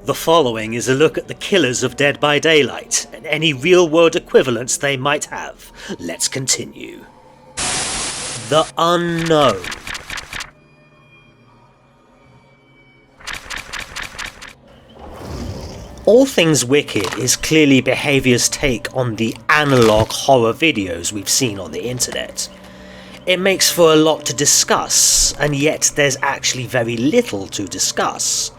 The following is a look at the killers of Dead by Daylight, and any real-world equivalents they might have. Let's continue. The Unknown. All Things Wicked is clearly Behaviour's take on the analogue horror videos we've seen on the internet. It makes for a lot to discuss, and yet there's actually very little to discuss.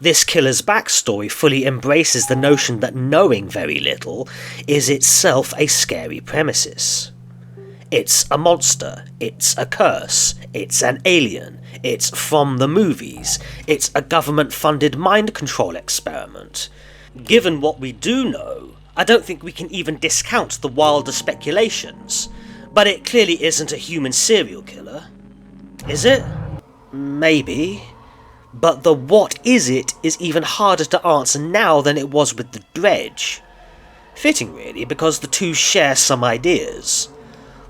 This killer's backstory fully embraces the notion that knowing very little is itself a scary premises. It's a monster, it's a curse, it's an alien, it's from the movies, it's a government-funded mind control experiment. Given what we do know, I don't think we can even discount the wilder speculations, but it clearly isn't a human serial killer. Is it? Maybe. But the what is it is even harder to answer now than it was with the Dredge. Fitting really, because the two share some ideas.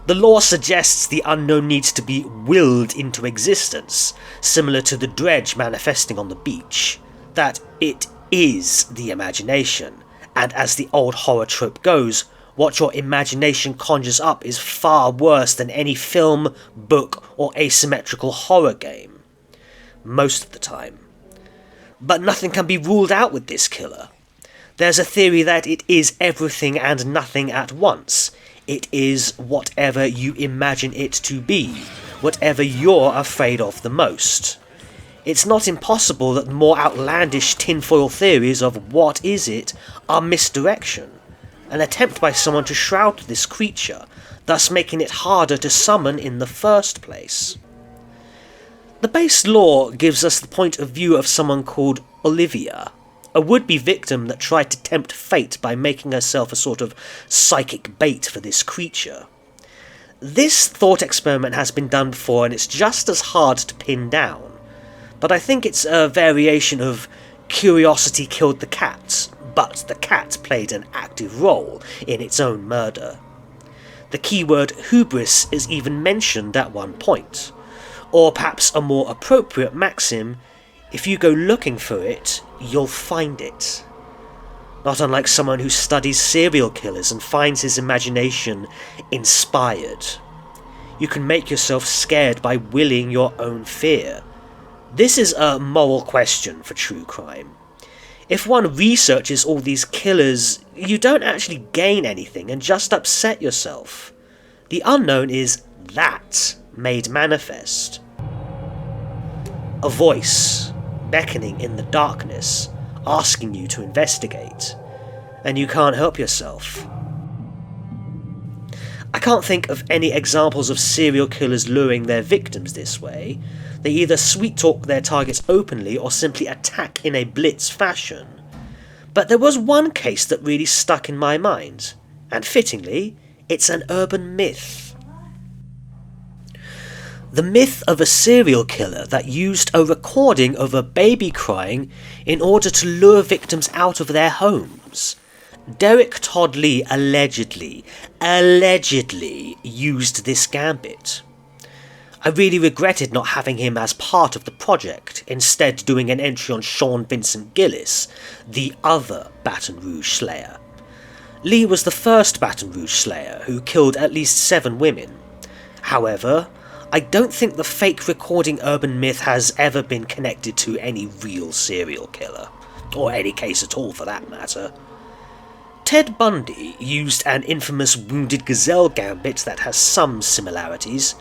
The lore suggests the unknown needs to be willed into existence, similar to the Dredge manifesting on the beach. That it is the imagination, and as the old horror trope goes, what your imagination conjures up is far worse than any film, book, or asymmetrical horror game. Most of the time. But nothing can be ruled out with this killer. There's a theory that it is everything and nothing at once. It is whatever you imagine it to be, whatever you're afraid of the most. It's not impossible that more outlandish tinfoil theories of what is it are misdirection, an attempt by someone to shroud this creature, thus making it harder to summon in the first place. The base lore gives us the point of view of someone called Olivia, a would-be victim that tried to tempt fate by making herself a sort of psychic bait for this creature. This thought experiment has been done before and it's just as hard to pin down, but I think it's a variation of curiosity killed the cat, but the cat played an active role in its own murder. The keyword hubris is even mentioned at one point. Or perhaps a more appropriate maxim, if you go looking for it, you'll find it. Not unlike someone who studies serial killers and finds his imagination inspired. You can make yourself scared by willing your own fear. This is a moral question for true crime. If one researches all these killers, you don't actually gain anything and just upset yourself. The unknown is that made manifest. A voice beckoning in the darkness, asking you to investigate, and you can't help yourself. I can't think of any examples of serial killers luring their victims this way. They either sweet-talk their targets openly or simply attack in a blitz fashion. But there was one case that really stuck in my mind, and fittingly, it's an urban myth. The myth of a serial killer that used a recording of a baby crying in order to lure victims out of their homes. Derek Todd Lee allegedly used this gambit. I really regretted not having him as part of the project, instead doing an entry on Sean Vincent Gillis, the other Baton Rouge Slayer. Lee was the first Baton Rouge Slayer who killed at least 7 women. However, I don't think the fake recording urban myth has ever been connected to any real serial killer, or any case at all for that matter. Ted Bundy used an infamous Wounded Gazelle gambit that has some similarities.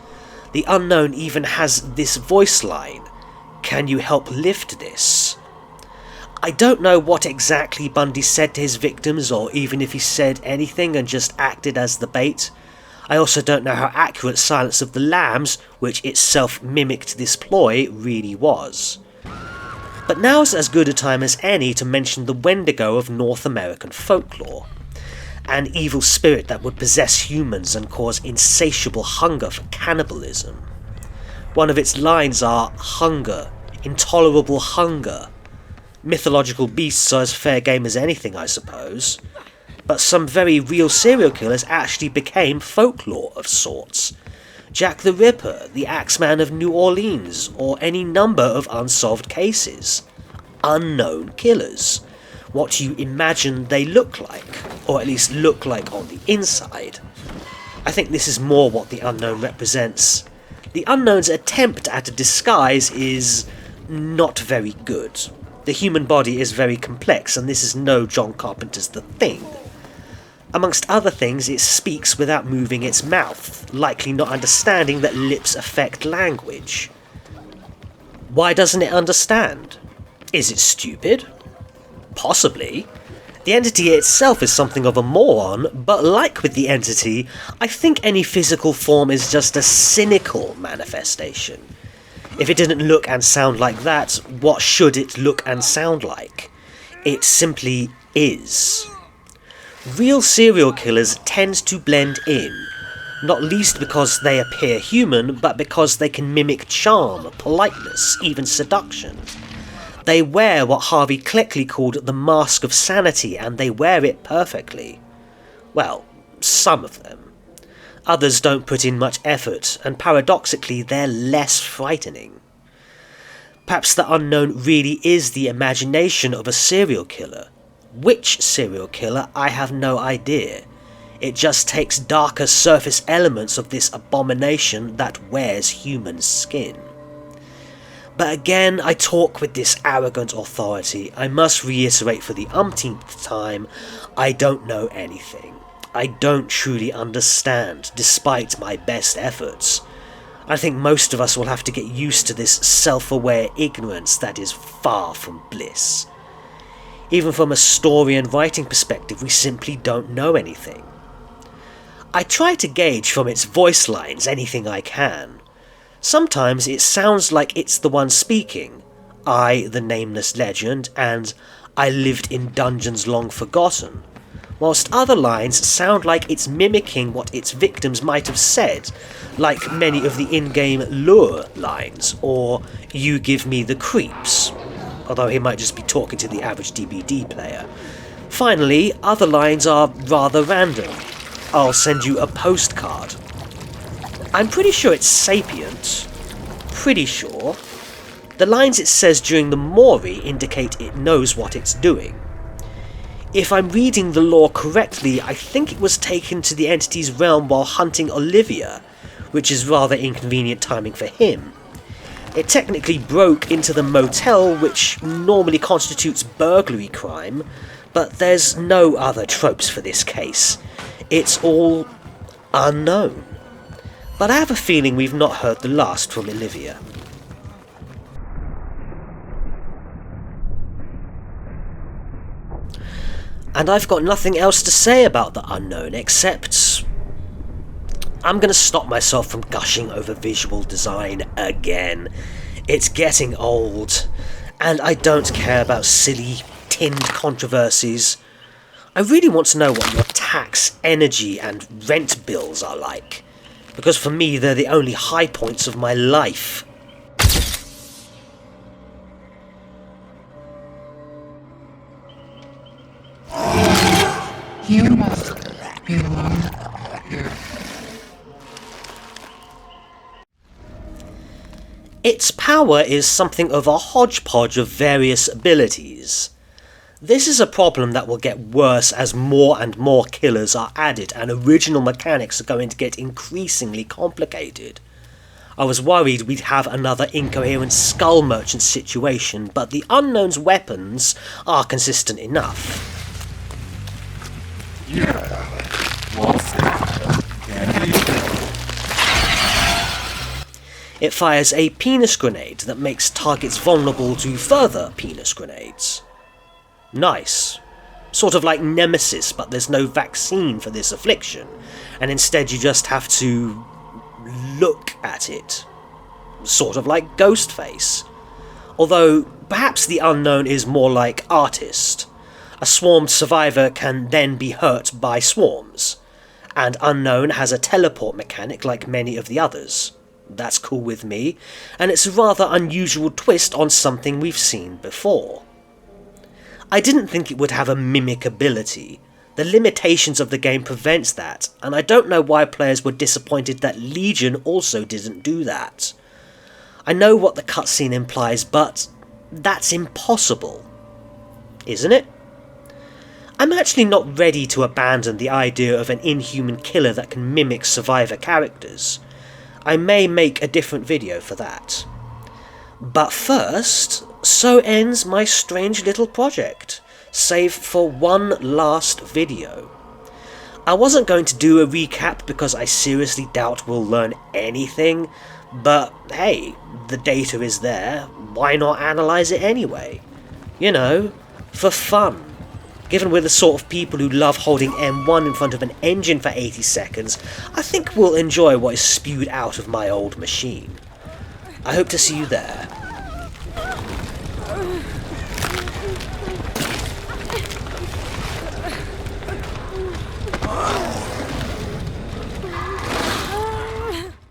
The unknown even has this voice line, "Can you help lift this?" I don't know what exactly Bundy said to his victims, or even if he said anything and just acted as the bait. I also don't know how accurate Silence of the Lambs, which itself mimicked this ploy, really was. But now's as good a time as any to mention the Wendigo of North American folklore. An evil spirit that would possess humans and cause insatiable hunger for cannibalism. One of its lines are hunger, intolerable hunger. Mythological beasts are as fair game as anything, I suppose. But some very real serial killers actually became folklore of sorts. Jack the Ripper, the Axeman of New Orleans, or any number of unsolved cases. unknown killers, what you imagine they look like, or at least look like on the inside. I think this is more what the Unknown represents. The Unknown's attempt at a disguise is not very good. The human body is very complex, and this is no John Carpenter's The Thing. Amongst other things, it speaks without moving its mouth, likely not understanding that lips affect language. Why doesn't it understand? Is it stupid? Possibly. The entity itself is something of a moron, but like with the entity, I think any physical form is just a cynical manifestation. If it didn't look and sound like that, what should it look and sound like? It simply is. Real serial killers tend to blend in, not least because they appear human, but because they can mimic charm, politeness, even seduction. They wear what Harvey Cleckley called the mask of sanity, and they wear it perfectly. Well, some of them. Others don't put in much effort, and paradoxically they're less frightening. Perhaps the Unknown really is the imagination of a serial killer. Which serial killer, I have no idea. It just takes darker surface elements of this abomination that wears human skin. But again, I talk with this arrogant authority. I must reiterate for the umpteenth time, I don't know anything. I don't truly understand, despite my best efforts. I think most of us will have to get used to this self-aware ignorance that is far from bliss. Even from a story and writing perspective, we simply don't know anything. I try to gauge from its voice lines anything I can. Sometimes it sounds like it's the one speaking, I, the nameless legend, and I lived in dungeons long forgotten, whilst other lines sound like it's mimicking what its victims might have said, like many of the in-game lure lines, or you give me the creeps, although he might just be talking to the average DBD player. Finally, other lines are rather random. I'll send you a postcard. I'm pretty sure it's sapient. Pretty sure. The lines it says during the Mori indicate it knows what it's doing. If I'm reading the lore correctly, I think it was taken to the entity's realm while hunting Olivia, which is rather inconvenient timing for him. It technically broke into the motel, which normally constitutes burglary crime, but there's no other tropes for this case. It's all unknown. But I have a feeling we've not heard the last from Olivia. And I've got nothing else to say about the Unknown except I'm going to stop myself from gushing over visual design again. It's getting old, and I don't care about silly, tinned controversies. I really want to know what your tax, energy, and rent bills are like, because for me they're the only high points of my life. You must belong here. Its power is something of a hodgepodge of various abilities. This is a problem that will get worse as more and more killers are added and original mechanics are going to get increasingly complicated. I was worried we'd have another incoherent skull merchant situation, but the Unknown's weapons are consistent enough. It fires a penis grenade that makes targets vulnerable to further penis grenades. Nice. Sort of like Nemesis, but there's no vaccine for this affliction, and instead you just have to look at it. Sort of like Ghostface. Although, perhaps the Unknown is more like Artist. A swarmed survivor can then be hurt by swarms, and Unknown has a teleport mechanic like many of the others. That's cool with me, and it's a rather unusual twist on something we've seen before. I didn't think it would have a mimic ability. The limitations of the game prevents that, and I don't know why players were disappointed that Legion also didn't do that. I know what the cutscene implies, but That's impossible, isn't it? I'm actually not ready to abandon the idea of an inhuman killer that can mimic survivor characters. I may make a different video for that. But first, so ends my strange little project, save for one last video. I wasn't going to do a recap because I seriously doubt we'll learn anything, but hey, the data is there, why not analyse it anyway? You know, for fun. Given we're the sort of people who love holding M1 in front of an engine for 80 seconds, I think we'll enjoy what is spewed out of my old machine. I hope to see you there. Oh.